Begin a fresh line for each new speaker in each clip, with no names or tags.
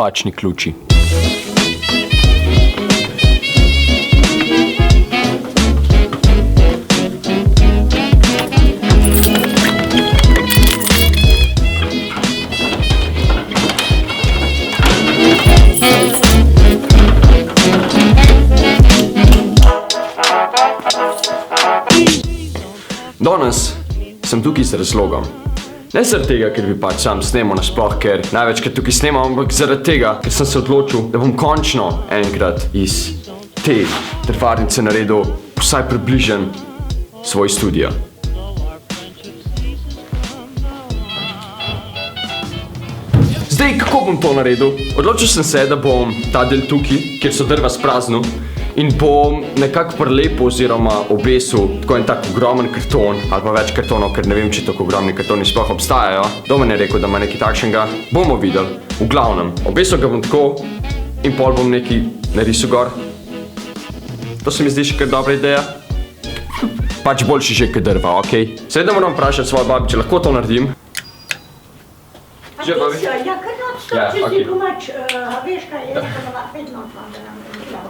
napačni ključi. Danes sem tukaj z razlogom. Ne zaradi tega, ker bi pač sam snemal nasploh, ker največkrat tukaj snemam, ampak zaradi tega, ker sem se odločil, da bom končno enkrat iz te trvarnice naredil vsaj približen svoj studio. Zdaj, kako bom to naredil? Odločil sem se, da bom ta del tukaj, kjer so drva spraznil, in bom nekako prelepo oziroma obesil tako en tak ogromen karton ali pa več kartonov, ker ne vem, če tako ogromni kartoni sploh obstajajo. Domen je rekel, da ima nekaj takšnega. Bomo videli. V glavnem, obesil ga bom tako in pol bom nekaj narisal gor. To se mi zdi še kar dobra ideja. Pač boljši že kot drva, okej? Seveda moram vprašati svojo babi, če lahko to naredim.
Že, babi? Ja, kar noč to, če si domač, veš kaj, jaz sem vedno odvandala.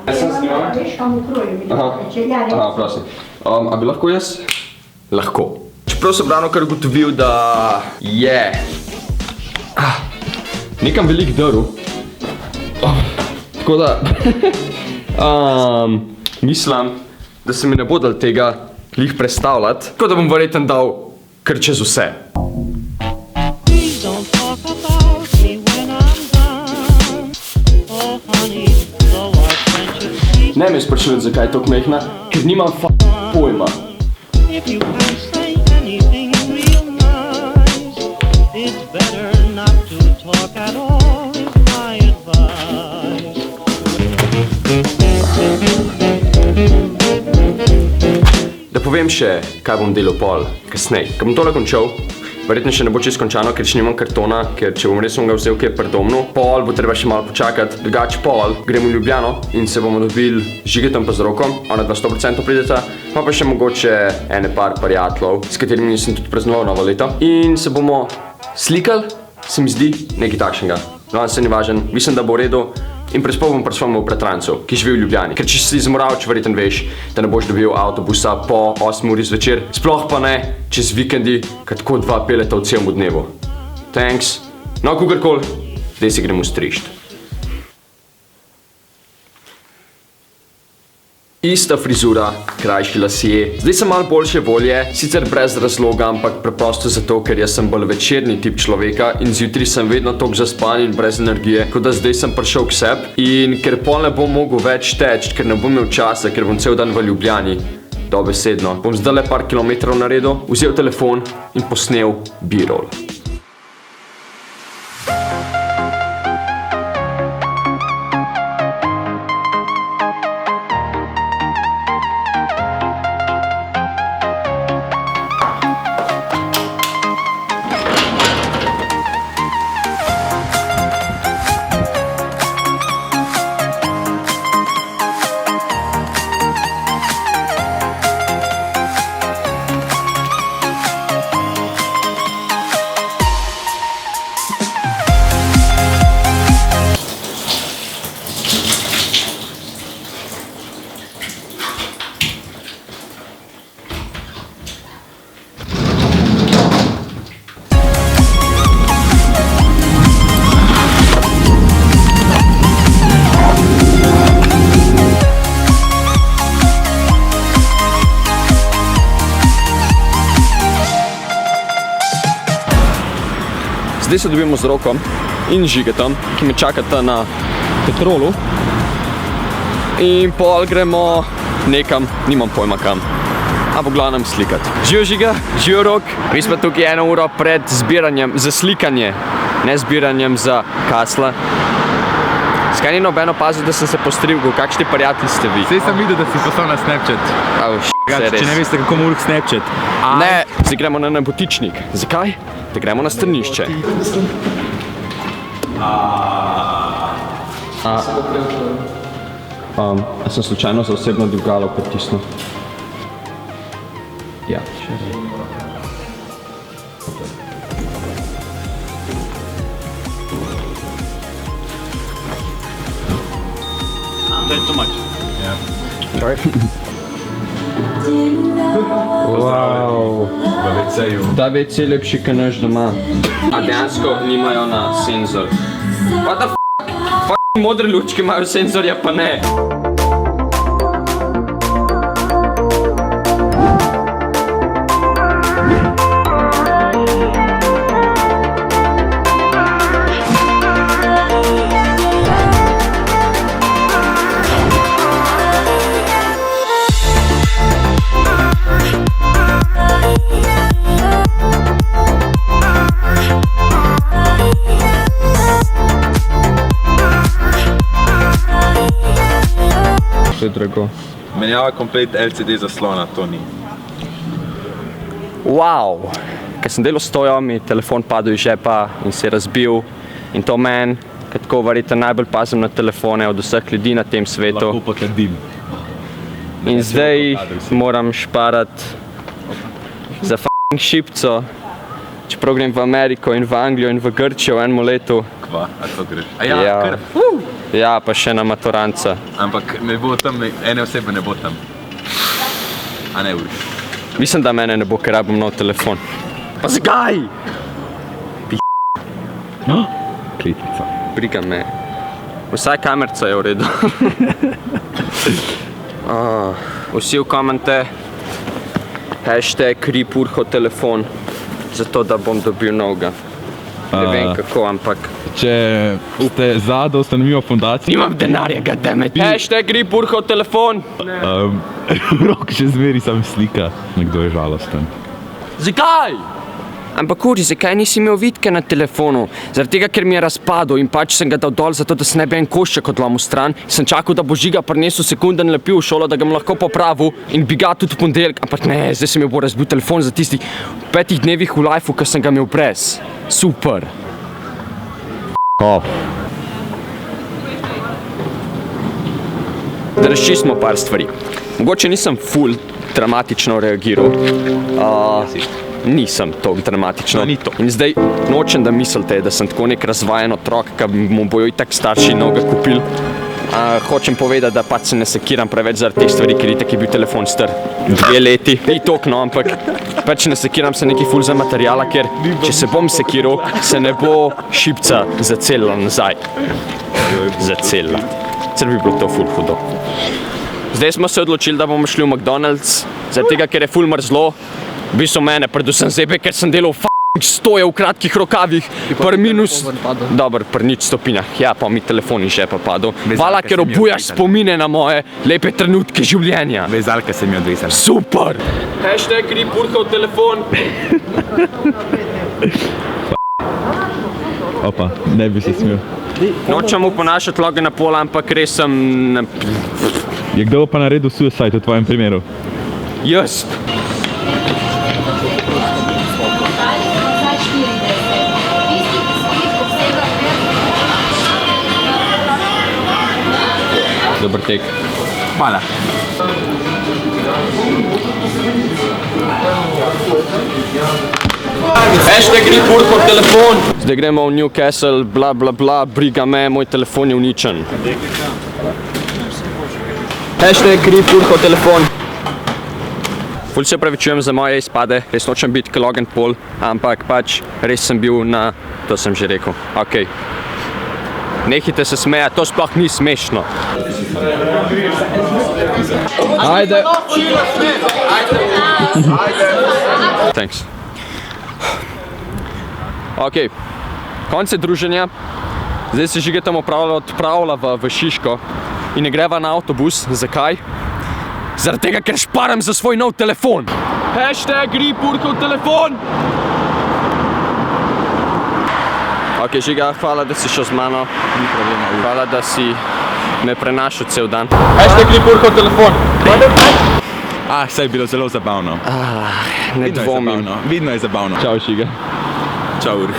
Jaz sem snimala?
Veš, kam v kroju mi reče.
Aha, prosim. A bi lahko jaz? Lahko. Čeprav sem ravno kar ugotovil, da je nekam velik drv. Tako da mislim, da se mi ne bo dal tega glih prestavljati. Tako da bom verjetno dal kar čez vse. Ne me sprašujete, zakaj je toliko mehna, ker nimam pojma. Da povem še, kaj bom delal pol kasneje. Ko bom tole končal, verjetno še ne bo čisto končano, ker še nimam kartona, ker če bom res ga vzel, ki je predomno, pol bo treba še malo počakati, drugače pol gremo v Ljubljano in se bomo dobili z Žigetom pa z Rokom, ona 100% prideta, pa še mogoče ene par prijateljev, s katerimi sem tudi praznoval novo leto. In se bomo slikali, se mi zdi, nekaj takšnega. No, se ni važen, mislim, da bo v redu. In prespal bom pri svojemu bratrancu, ki živi v Ljubljani. Ker če si zmoravč, verjetno veš, da ne boš dobil avtobusa po 8 uri zvečer, sploh pa ne čez vikendi, kad tako dva peleta v celem dnevu. Thanks. No, kugarkoli, zdaj si gremo strišt. Ista frizura, krajši lasje. Zdaj sem malo boljše volje, sicer brez razloga, ampak preprosto zato, ker jaz sem bolj večerni tip človeka in zjutraj sem vedno toliko zaspan in brez energije, kot da zdaj sem prišel k sebi. In ker pol ne bom mogel več teči, ker ne bom imel časa, ker bom cel dan v Ljubljani, dobesedno, bom zdaj le par kilometrov naredil, vzel telefon in posnel B-roll. Zdaj se dobimo z Rokom in Žigetom, ki me čakata na Petrolu. In pol gremo nekam, nimam pojma kam, a v glavnem slikati. Živo Žiga, živo Rok. Mi smo tukaj 1 uro pred zbiranjem za slikanje, ne zbiranjem za kasla. Skaj ni nobeno pazil, da sem se postrigel, kakšni prijatelji ste vi?
Sej sem videl, da si poslal na Snapchat. Če ne veste, kako mora Snapchat.
Ne, zdaj gremo na nebotičnik. Zakaj? Da gremo na strnišče. A sem slučajno za osebno dvigalo pritisnil? Ja, še zdaj.
That's too much.
Sorry. Wow. Ta WC je lepši, kot naš doma. A dejansko nimajo na senzor. What the f***? Modre lučke imajo senzorja, pa ne. To je drago.
Menjava komplet LCD zaslona, to ni.
Wow! Kad sem delal stojo, mi telefon padel iz žepa in se je razbil. In to meni, kad tako verjete, najbolj pazim na telefone od vseh ljudi na tem svetu.
Lahko potrdim.
In zdaj moram šparati za f***ing šipco, čeprav grem v Ameriko in v Anglijo in v Grčijo v enem letu.
Kva, a to greš? A ja, kar.
Ja, pa še na maturanca.
Ampak ne bo tam, ene osebe ne bo tam. A ne uriš.
Mislim, da mene ne bo, ker rabim nov telefon. Pa zakaj?
Kritica.
Briga me. Vsaj kamerca je v redu. Vsi v komente #RIPURHOTELEFON, zato da bom dobil novega. Ne vem kako, ampak...
Če ste za, da ustanovimo fundacijo...
Nimam denarja, goddammit. #RIPURHOTELEFON.
Rok še zmeri sam slika, nekdo je žalosten.
Zakaj? Ampak Uri, zakaj nisi imel vitke na telefonu? Zaradi tega, ker mi je razpadel in pač sem ga dal dol, zato da se ne bi en košček odlomil stran. Sem čakal, da bo Žiga prinesel sekunden lepil v šolo, da ga bom lahko popravil in bi ga tudi v ponedeljek. Ampak ne, zdaj se mi bo razbil telefon za tistih 5 dnevih v lifeu, ker sem ga imel brez. Super. Da razčistimo par stvari. Mogoče nisem ful dramatično reagiral. Nisem toliko dramatično. In zdaj nočem, da mislite, da sem tako nek razvajen otrok, ki mu bojo itak starši novega kupili. Hočem povedati, da pač se ne sekiram preveč zaradi teh stvari, ker itak je bil telefon star 2 leti. Ni toliko, no, ampak pač ne sekiram se neki ful za materijala, ker če se bom sekiral, se ne bo šipca zacelila nazaj. Zacelila. Cer bi bilo to ful hudo. Zdaj smo se odločili, da bomo šli v McDonald's, zaradi tega, ker je ful mrzlo. V bistvu mene, predvsem zebe, ker sem delal stoje v kratkih rokavih, pri minus, dober, pri nič stopinjah. Ja, pa mi telefon iz žepa padel. Hvala, ker obujaš spomine na moje lepe trenutke življenja.
Vezalke se mi odvezali.
Super! #RIPURHOTELEFON.
Opa, ne bi se smel.
Nočem mu ponašati loge na pol, ampak res sem...
Je kdo pa naredil suicide v tvojem primeru?
Jaz. Dober tek.
Hvala.
#RIPURHOTELEFON. Zdaj gremo v Newcastle, bla bla bla, briga me, moj telefon je uničen. #RIPURHOTELEFON. Ful se opravičujem za moje izpade, res nočem biti kot Logan Paul, ampak pač res sem bil na... To sem že rekel. Okej. Nehajte se smejati, to sploh ni smešno. Ajde. Thanks. Okej, konec druženja. Zdaj se Žiga tam odpravlja v Šiško in ne greva na avtobus. Zakaj? Zaradi tega, ker šparam za svoj nov telefon. #RIPURHOTELEFON. Ok, Žiga, hvala, da si šel z mano.
Ni problema.
Hvala, da si me prenašal cel dan.
#RIPURHOTELEFON. Saj je bilo zelo zabavno.
Ne dvomim.
Vidno je zabavno.
Čau, Žiga.
Čau, Urh.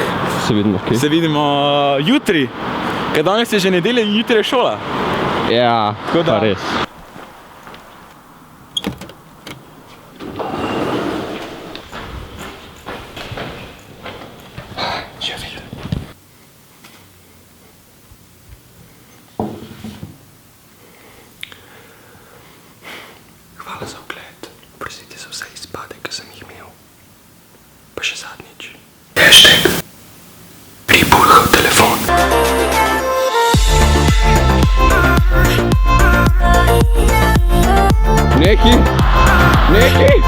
Se vidimo, kje?
Se vidimo jutri, ker danes je že nedelja in jutri je šola.
Ja, pa res.
hej.